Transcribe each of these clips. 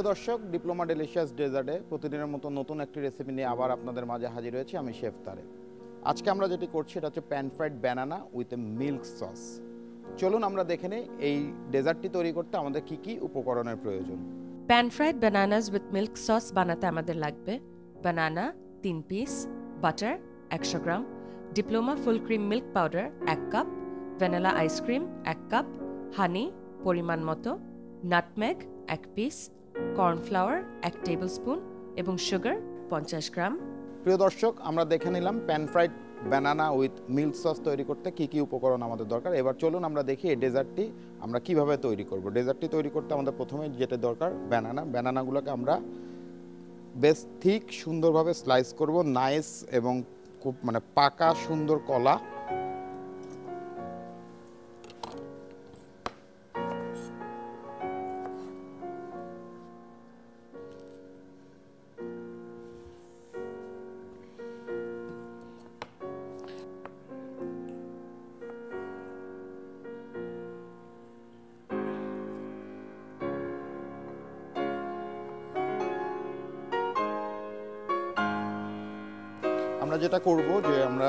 দর্শক, diploma delicious ডেজার্টে প্রতিদিনের মতো নতুন একটি রেসিপি নিয়ে আবার আপনাদের মাঝে হাজির হয়েছি। আমি শেফ তারেক। আজকে আমরা যেটি করছি এটা হচ্ছে pan fried banana with a milk sauce. চলুন আমরা দেখে নিই এই ডেজার্টটি তৈরি করতে আমাদের কি কি উপকরণের প্রয়োজন। Pan fried bananas with milk sauce বানাতে আমাদের লাগবে banana 3 piece, butter 100 gram, Diploma full cream milk powder 1 cup, vanilla ice cream 1 cup, honey পরিমাণ মতো, নাটমেগ 1 পিস, কর্নফ্লাওয়ার 1 টেবিলস্পুন এবং সুগার 50 গ্রাম। প্রিয় দর্শক, আমরা দেখে নিলাম pan fried banana with milk sauce তৈরি করতে কি কি উপকরণ আমাদের দরকার। এবার চলুন আমরা দেখি এই ডেজার্টটি আমরা কিভাবে তৈরি করব। ডেজার্টটি তৈরি করতে আমাদের প্রথমে যেটা দরকার ব্যানানাগুলোকে আমরা বেশ ঠিক সুন্দরভাবে স্লাইস করব, নাইস এবং খুব পাকা সুন্দর কলা। আমরা যেটা করব যে আমরা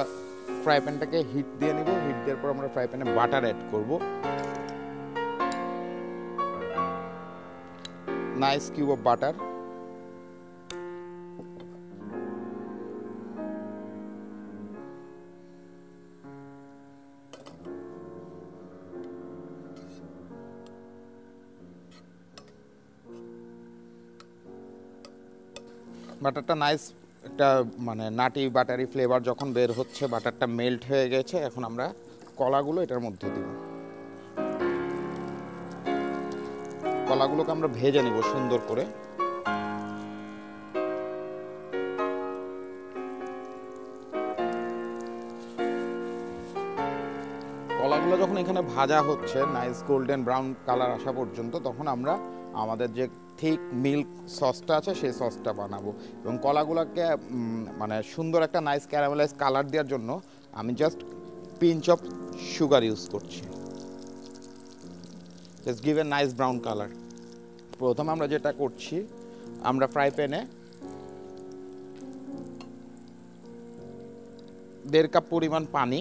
ফ্রাই প্যানটাকে হিট দিয়ে নিব। হিট দেওয়ার পর আমরা ফ্রাই প্যানে বাটার অ্যাড করব, নাইস কিউব অফ বাটার। বাটারটা নাইস একটা নাটি বাটারি ফ্লেভার যখন বের হচ্ছে, বাটারটা মেল্ট হয়ে গেছে, এখন আমরা কলাগুলো এটার মধ্যে দিব। কলাগুলোকে আমরা ভেজে নিব সুন্দর করে। কলাগুলো যখন এখানে ভাজা হচ্ছে নাইস গোল্ডেন ব্রাউন কালার আসা পর্যন্ত, তখন আমরা আমাদের যে ঠিক মিল্ক সসটা আছে সেই সসটা বানাবো। এবং কলাগুলোকে সুন্দর একটা নাইস ক্যারামেলাইজ কালার দেওয়ার জন্য আমি just pinch of sugar use করছি, just give a nice brown colour. প্রথমে আমরা যেটা করছি, আমরা ফ্রাই প্যানে 1.5 কাপ পরিমাণ পানি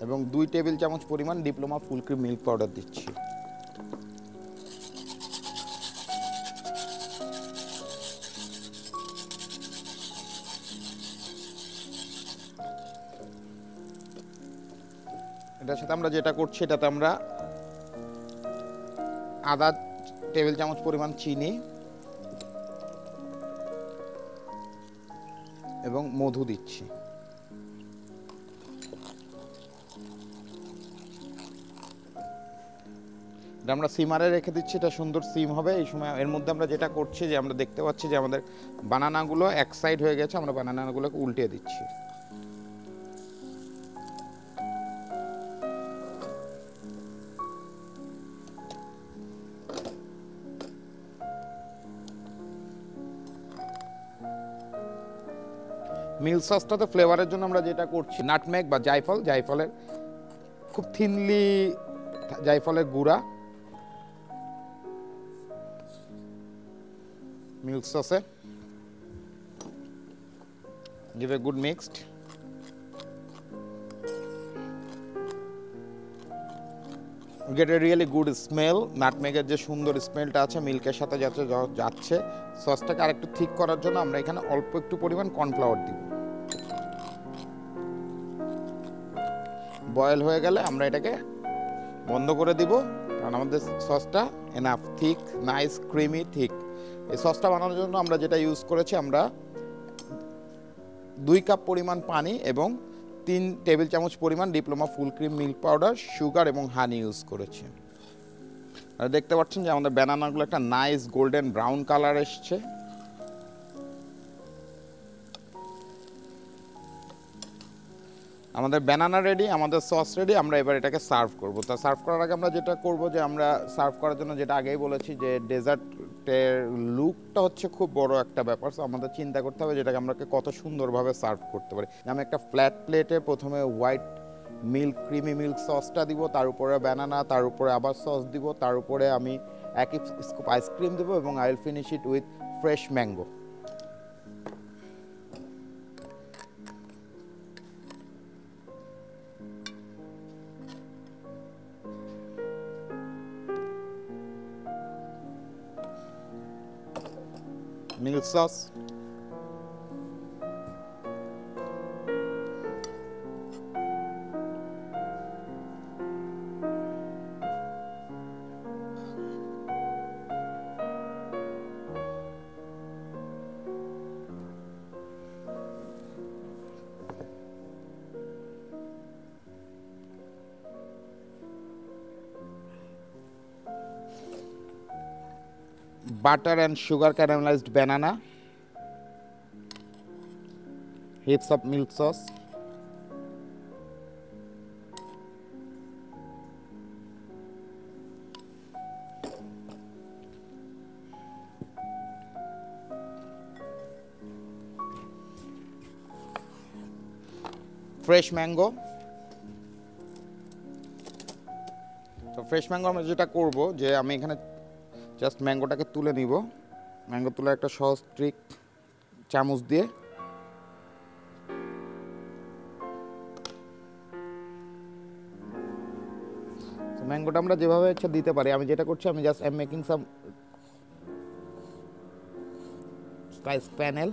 এবং 2 টেবিল চামচ পরিমাণ diploma full cream milk powder দিচ্ছি। এটার সাথে আমরা যেটা করছি, এটাতে আমরা আধা টেবিল চামচ পরিমাণ চিনি এবং মধু দিচ্ছি। এটা আমরা সিমারে রেখে দিচ্ছি, এটা সুন্দর সিম হবে। এই সময় এর মধ্যে আমরা যেটা করছি যে আমরা দেখতে পাচ্ছি যে আমাদের বানানাগুলো এক সাইড হয়ে গেছে, আমরা বানানাগুলোকে উল্টে দিচ্ছি। মিল্ক সসটাতে ফ্লেভারের জন্য আমরা যেটা করছি, নাটমেগ বা জায়ফলের খুব থিনলি জায়ফলের গুঁড়া মিল্ক সসে, give a good mixed। get a really good smell। নাটমেগের যে সুন্দর স্মেলটা আছে মিল্কের সাথে যাচ্ছে। সসটাকে আরেকটু ঠিক করার জন্য আমরা এখানে অল্প একটু পরিমাণ কর্নফ্লাওয়ার দিব। বয়েল হয়ে গেলে আমরা এটাকে বন্ধ করে দিব, কারণ আমাদের সসটা enough thick, nice creamy thick. এই সসটা বানানোর জন্য আমরা যেটা ইউজ করেছি, আমরা 2 কাপ পরিমাণ পানি এবং 3 টেবিল চামচ পরিমাণ diploma full cream milk powder, sugar এবং হানি ইউজ করেছি। আর দেখতে পাচ্ছেন যে আমাদের ব্যানানাগুলো একটা নাইস গোল্ডেন ব্রাউন কালার এসছে। আমাদের ব্যানানা রেডি, আমাদের সস রেডি। আমরা এবার এটাকে সার্ভ করব। তা সার্ভ করার আগে আমরা যেটা করব যে আমরা সার্ভ করার জন্য যেটা আগেই বলেছি যে ডেজার্ট ডেজার্টের লুকটা হচ্ছে খুব বড় একটা ব্যাপার, সো আমাদের চিন্তা করতে হবে যেটাকে আমরা কত সুন্দরভাবে সার্ভ করতে পারি। আমি একটা ফ্ল্যাট প্লেটে প্রথমে হোয়াইট মিল্ক ক্রিমি মিল্ক সসটা দিব, তার উপরে ব্যানানা, তার উপরে আবার সস দিব, তার উপরে আমি একই স্কুপ আইসক্রিম দেবো এবং I will finish it with fresh mango. Milk sauce, butter and sugar caramelized banana, heaps of milk sauce, fresh mango। তো ফ্রেশ ম্যাঙ্গো আমরা যেটা করব যে আমি এখানে জাস্ট ম্যাঙ্গোটাকে তুলে নিব, ম্যাঙ্গো তোলার একটা সহজ ট্রিক চামচ দিয়ে ম্যাঙ্গোটা আমরা যেভাবে ইচ্ছা দিতে পারি। আমি যেটা করছি, আমি just I am making some spice panel.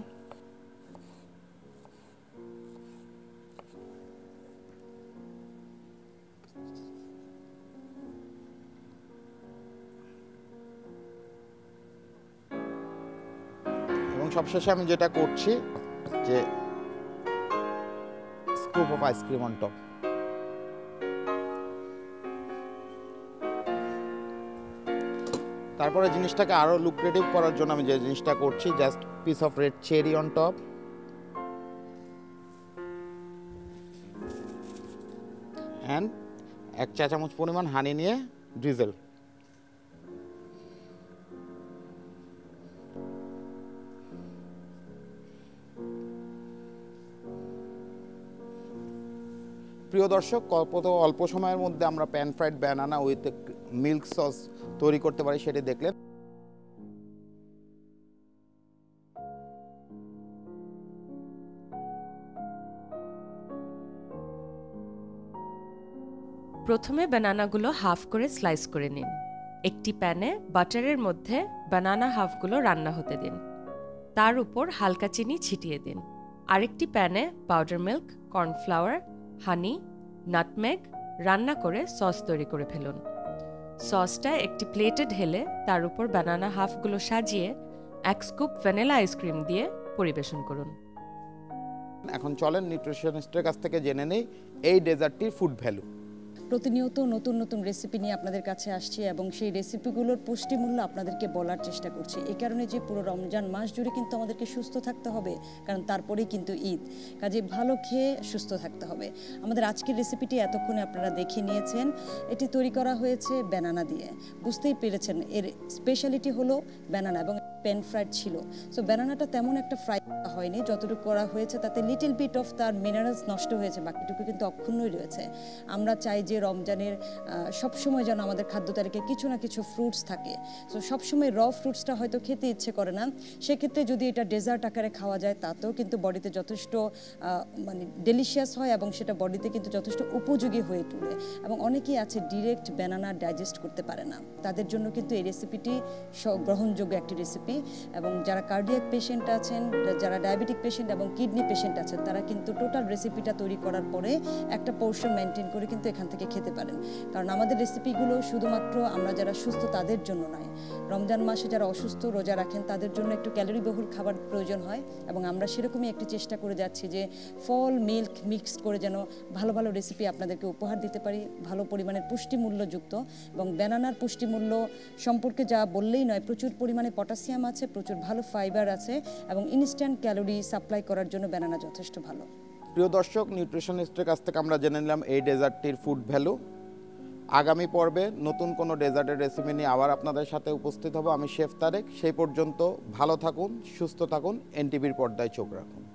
সবশেষে আমি যেটা করছি যে scoop of ice cream on top. তারপরে জিনিসটাকে আরো লুক্রেটিভ করার জন্য আমি যে জিনিসটা করছি, just piece of red cherry on top, and 1 চা চামচ পরিমাণ হানি নিয়ে ড্রিজেল। প্রিয় দর্শক, অল্প সময়ের মধ্যে আমরা pan fried banana with milk sauce তৈরি করতে পারি সেটি দেখলেন। প্রথমে বানানাগুলো হাফ করে স্লাইস করে নিন। একটি প্যানে বাটারের মধ্যে বানানা হাফগুলো রান্না হতে দিন, তার উপর হালকা চিনি ছিটিয়ে দিন। আরেকটি প্যানে পাউডার মিল্ক, কর্নফ্লাওয়ার, হানি, নাটমেগ রান্না করে সস তৈরি করে ফেলুন। সসটা একটি প্লেটে ঢেলে তার উপর বানানা হাফগুলো সাজিয়ে 1 স্কুপ ভ্যানিলা আইসক্রিম দিয়ে পরিবেশন করুন। এখন চলেন নিউট্রিশনিস্টের কাছ থেকে জেনে নেই এই ডেজার্টটির ফুড ভ্যালু। প্রতিনিয়ত নতুন নতুন রেসিপি নিয়ে আপনাদের কাছে আসছি এবং সেই রেসিপিগুলোর পুষ্টিমূল্য আপনাদেরকে বলার চেষ্টা করছি। এই কারণে যে পুরো রমজান মাস জুড়ে কিন্তু আমাদেরকে সুস্থ থাকতে হবে, কারণ তারপরেই কিন্তু ঈদ। কাজে ভালো খেয়ে সুস্থ থাকতে হবে। আমাদের আজকের রেসিপিটি এতক্ষণে আপনারা দেখে নিয়েছেন। এটি তৈরি করা হয়েছে ব্যানানা দিয়ে। বুঝতেই পেরেছেন এর স্পেশালিটি হলো ব্যানানা এবং প্যান ফ্রাইড ছিল। সো ব্যানানাটা তেমন একটা ফ্রাই হয়নি, যতটুকু করা হয়েছে তাতে লিটল বিট অফ তার মিনারেলস নষ্ট হয়েছে, বাকিটুকু কিন্তু অক্ষুণ্ণই রয়েছে। আমরা চাই যে রমজানের সবসময় যেন আমাদের খাদ্য তালিকায় কিছু না কিছু ফ্রুটস থাকে। সো সবসময় র ফ্রুটসটা হয়তো খেতে ইচ্ছে করে না, সেক্ষেত্রে যদি এটা ডেজার্ট আকারে খাওয়া যায় তাতেও কিন্তু বডিতে যথেষ্ট মানে ডেলিশিয়াস হয় এবং সেটা বডিতে কিন্তু যথেষ্ট উপযোগী হয়ে তোলে। এবং অনেকেই আছে ডিরেক্ট ব্যানানা ডাইজেস্ট করতে পারে না, তাদের জন্য কিন্তু এই রেসিপিটি গ্রহণযোগ্য একটি রেসিপি। এবং যারা কার্ডিয়াক পেশেন্ট আছেন, যারা ডায়াবেটিক পেশেন্ট এবং কিডনি পেশেন্ট আছেন, তারা কিন্তু টোটাল রেসিপিটা তৈরি করার পরে একটা পোর্শন মেনটেন করে কিন্তু এখান থেকে খেতে পারেন। কারণ আমাদের রেসিপিগুলো শুধুমাত্র আমরা যারা সুস্থ তাদের জন্য নয়, রমজান মাসে যারা অসুস্থ রোজা রাখেন তাদের জন্য একটু ক্যালোরি বহুল খাবার প্রয়োজন হয়। এবং আমরা সেরকমই একটি চেষ্টা করে যাচ্ছি যে ফল মিল্ক মিক্স করে যেন ভালো ভালো রেসিপি আপনাদেরকে উপহার দিতে পারি, ভালো পরিমাণের পুষ্টিমূল্যযুক্ত। এবং ব্যানানার পুষ্টিমূল্য সম্পর্কে যা বললেই নয়, প্রচুর পরিমাণে পটাশিয়াম আছে, প্রচুর ভালো ফাইবার আছে এবং ইনস্ট্যান্ট ক্যালোরি সাপ্লাই করার জন্য ব্যানানা যথেষ্ট ভালো। প্রিয় দর্শক, নিউট্রিশনিস্টের কাছ থেকে আমরা জেনে নিলাম এই ডেজার্টটির ফুড ভ্যালু। আগামী পর্বে নতুন কোনো ডেজার্টের রেসিপি নিয়ে আবার আপনাদের সাথে উপস্থিত হব। আমি শেফ তারেক। সেই পর্যন্ত ভালো থাকুন, সুস্থ থাকুন, এনটিভির পর্দায় চোখ রাখুন।